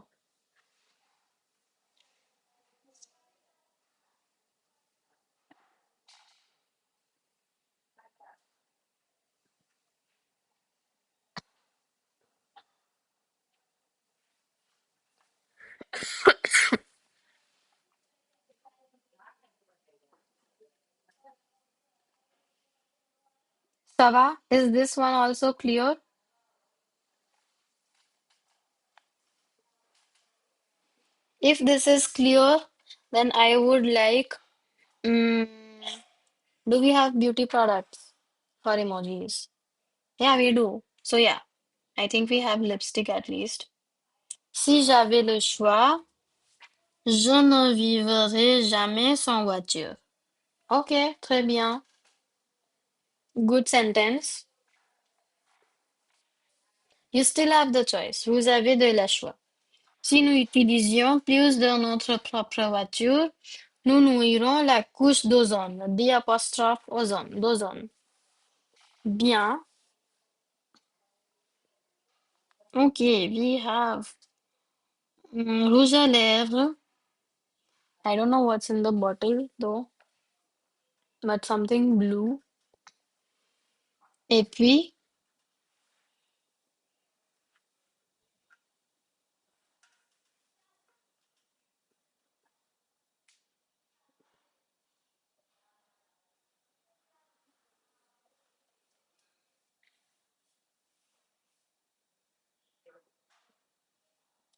Ça va? Is this one also clear? If this is clear, then I would like. Mm, do we have beauty products for emojis? Yeah, we do. So, yeah, I think we have lipstick at least. Si j'avais le choix, je ne vivrais jamais sans voiture. Ok, très bien. Good sentence. You still have the choice. Vous avez de la choix. Si nous utilisions plus de notre propre voiture, nous nourrirons la couche d'ozone, d'apostrophe ozone, d'ozone. Bien. Okay, we have rouge à lèvres. I don't know what's in the bottle though, but something blue. Et puis,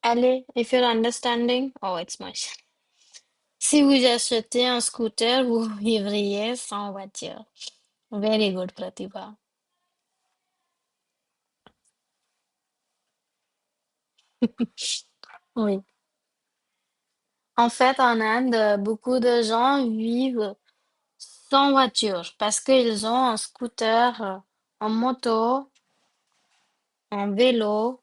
allez, if you're understanding, oh, it's much. Si vous achetez un scooter, vous vivriez sans voiture. Very good, Pratibha. Oui. En fait, en Inde, beaucoup de gens vivent sans voiture parce qu'ils ont un scooter, en moto, en vélo.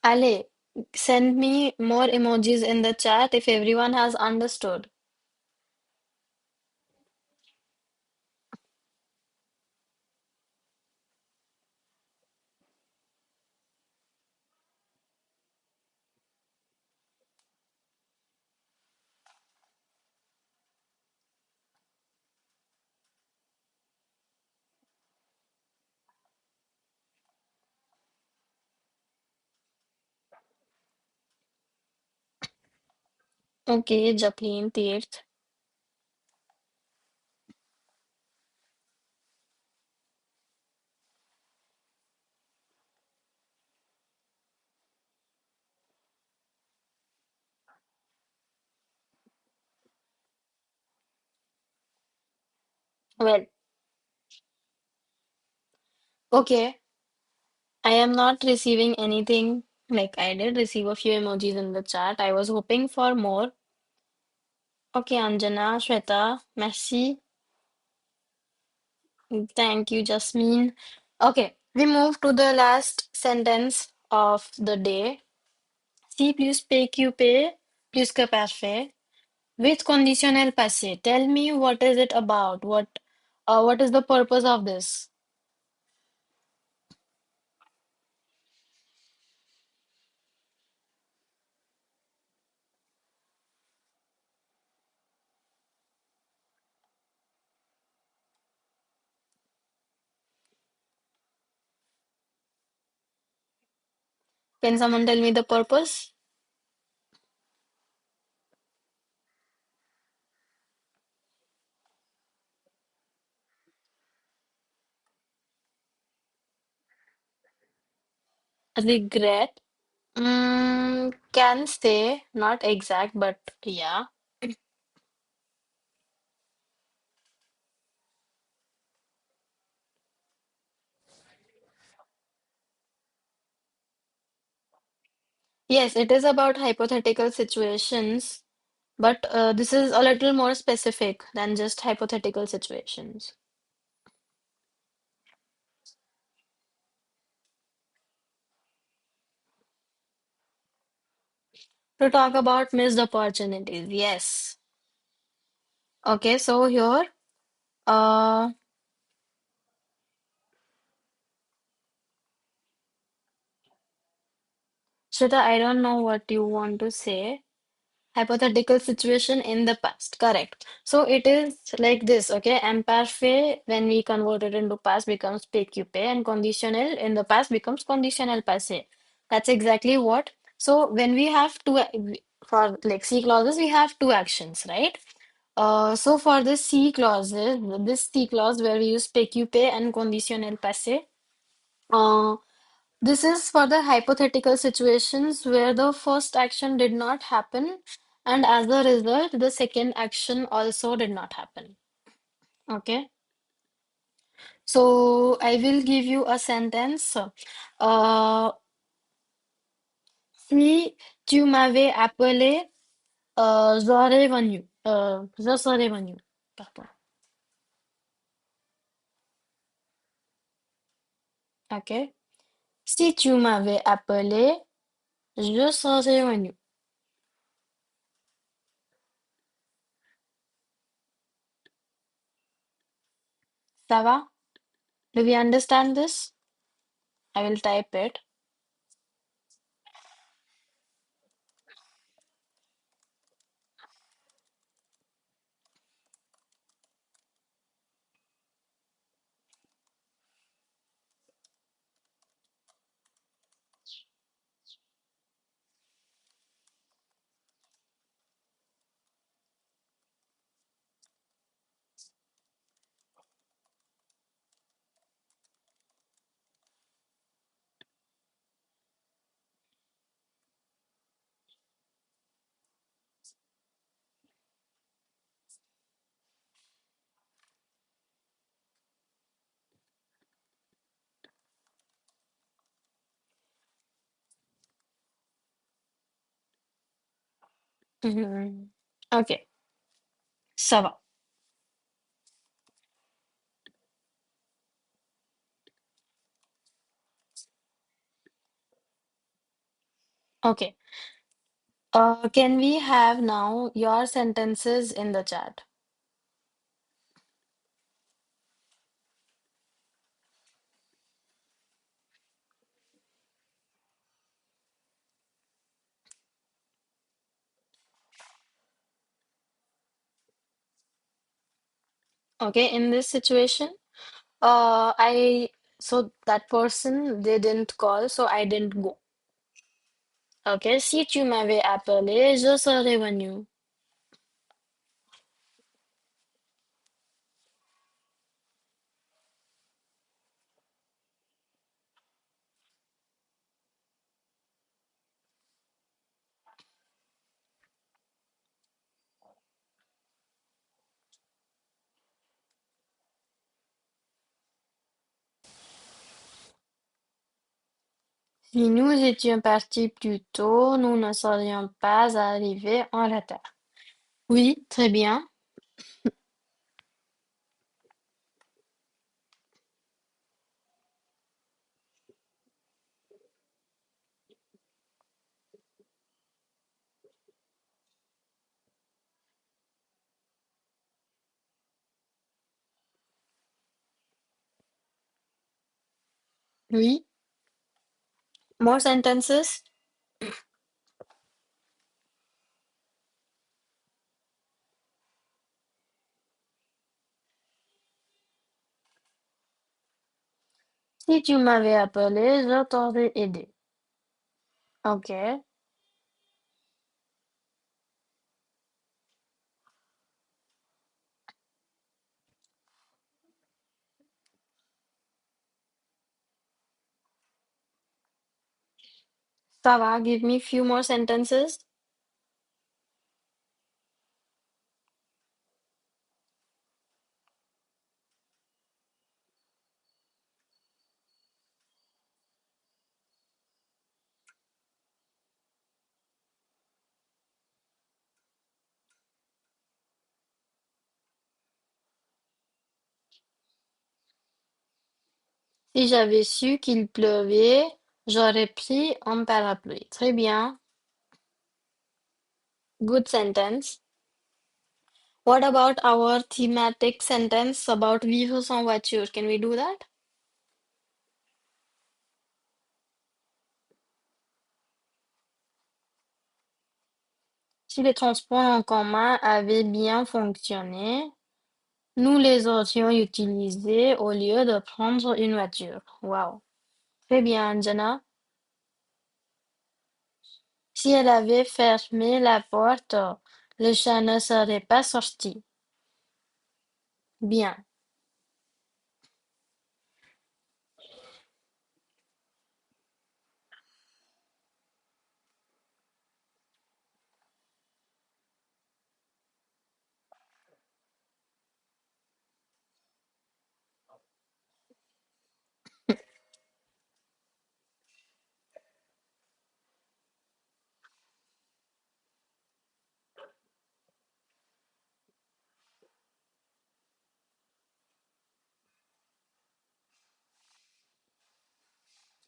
Allez, send me more emojis in the chat if everyone has understood. Okay, Japlin, Tirth. Well, okay. I am not receiving anything. Like, I did receive a few emojis in the chat. I was hoping for more. Okay, Anjana, Shweta, merci. Thank you, Jasmine. Okay, we move to the last sentence of the day. Si plus PQP plus que parfait with conditionnel passé. Tell me what is it about? What is the purpose of this? Can someone tell me the purpose? Regret. Can say, not exact, but yeah. Yes, it is about hypothetical situations, but this is a little more specific than just hypothetical situations. To talk about missed opportunities, yes. Okay, so here, uh, Shweta, I don't know what you want to say. Hypothetical situation in the past. Correct. So it is like this, okay? Imparfait, when we convert it into past, becomes PQP, and conditional in the past becomes conditional passé. That's exactly what. So when we have for like C clauses, we have two actions, right? So for the C clauses, this C clause where we use PQP and conditional passé, uh, this is for the hypothetical situations where the first action did not happen, and as a result, the second action also did not happen. Okay, so I will give you a sentence. Si tu m'avais appelé, j'aurais venu. Je serais venu. Pardon. Ok. Si tu m'avais appelé, je serais venu. Ça va? Do we understand this? I will type it. Mhm. Ok, ça va. Okay. Can we have now your sentences in the chat? Okay, in this situation, I so that person they didn't call, so I didn't go. Okay, si tu m'avais appelé, je serais venu. Si nous étions partis plus tôt, nous ne serions pas arrivés en retard. Oui, très bien. Oui. More sentences? Si tu m'avais appelé, je t'aurais aidé. Ok. Ça va, give me few more sentences. Si j'avais su qu'il pleuvait, j'aurais pris un parapluie. Très bien. Good sentence. What about our thematic sentence about vivre sans voiture? Can we do that? Si les transports en commun avaient bien fonctionné, nous les aurions utilisés au lieu de prendre une voiture. Wow. Très bien, Anjana. Si elle avait fermé la porte, le chat ne serait pas sorti. Bien.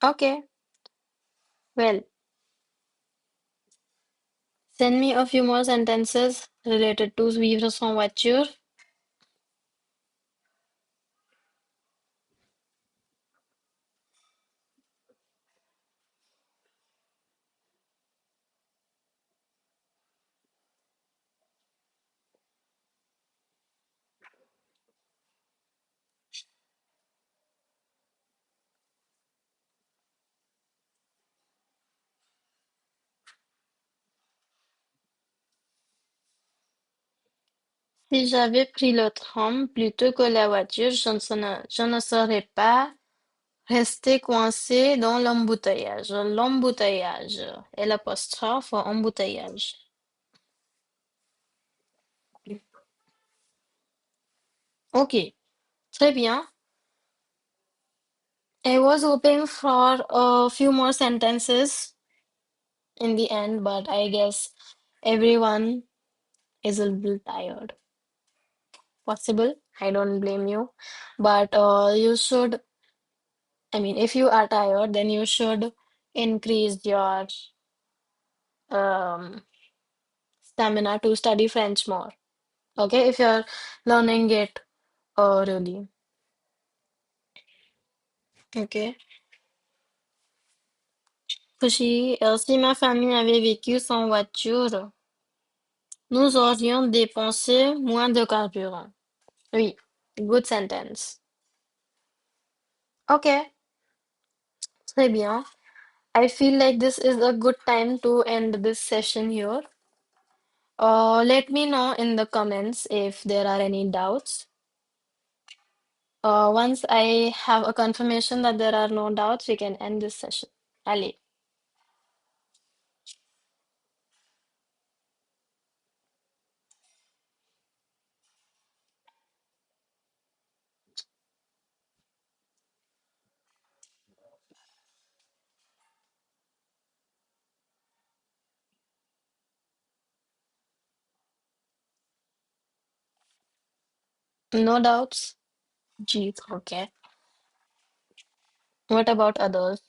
Okay. Well, send me a few more sentences related to vivre sans voiture. Si j'avais pris le tram plutôt que la voiture, je ne serais pas resté coincé dans l'embouteillage. L'embouteillage. Et l'apostrophe embouteillage. Ok, très bien. I was hoping for a few more sentences in the end, but I guess everyone is a little tired. Possible. I don't blame you. But you should, I mean, if you are tired, then you should increase your um, stamina to study French more. Okay, if you're learning it really. Okay. Kushi, si ma famille avait vécu sans voiture, nous aurions dépensé moins de carburant. Oui, good sentence. Okay, très bien. I feel like this is a good time to end this session here. Let me know in the comments if there are any doubts. Once I have a confirmation that there are no doubts, we can end this session. Allez. No doubts. Jeez, okay. What about others?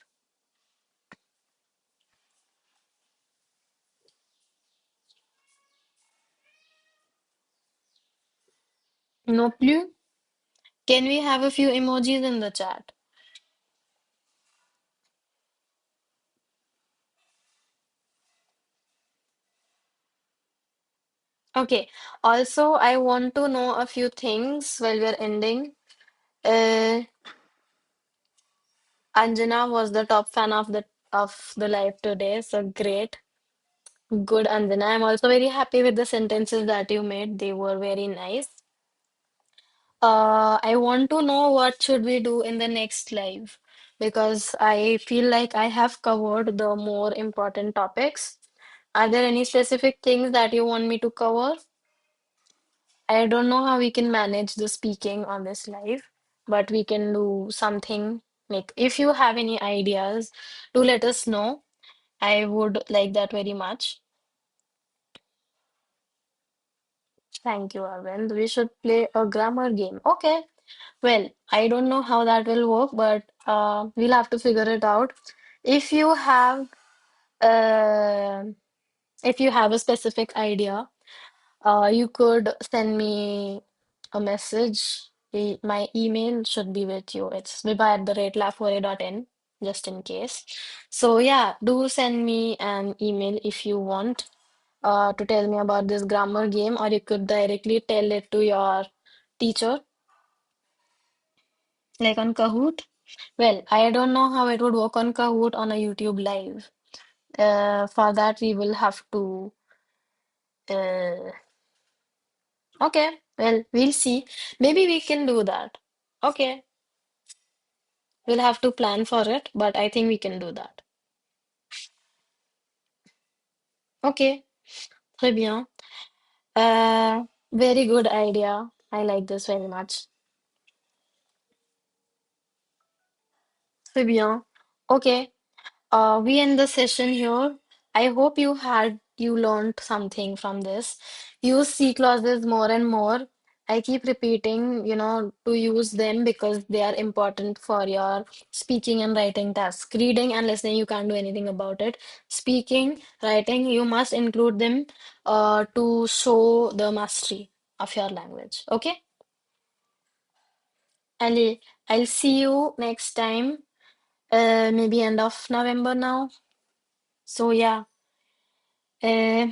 No plus? Can we have a few emojis in the chat? Okay. Also, I want to know a few things while we're ending. Uh, Anjana was the top fan of the live today, so great. Good, Anjana. I'm also very happy with the sentences that you made. They were very nice. I want to know what should we do in the next live because I feel like I have covered the more important topics. Are there any specific things that you want me to cover? I don't know how we can manage the speaking on this live, but we can do something like if you have any ideas, do let us know. I would like that very much. Thank you, Arvind. We should play a grammar game. Okay. Well, I don't know how that will work, but we'll have to figure it out. If you have uh, if you have a specific idea, you could send me a message. My email should be with you. It's vibha@laforêt.in, just in case. So yeah, do send me an email if you want to tell me about this grammar game, or you could directly tell it to your teacher, like on Kahoot. Well, I don't know how it would work on Kahoot on a YouTube live. For that, we will have to. Uh, okay, well, we'll see. Maybe we can do that. Okay, we'll have to plan for it, but I think we can do that. Okay, très bien. Very good idea. I like this very much. Très bien. Okay. We end the session here. I hope you learned something from this. Use C clauses more and more. I keep repeating, to use them because they are important for your speaking and writing task. Reading and listening, you can't do anything about it. Speaking, writing, you must include them to show the mastery of your language. Okay? I'll I'll see you next time. Maybe end of November now. So yeah. Euh,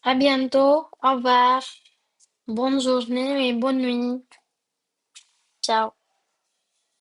à bientôt. Au revoir. Bonne journée et bonne nuit. Ciao.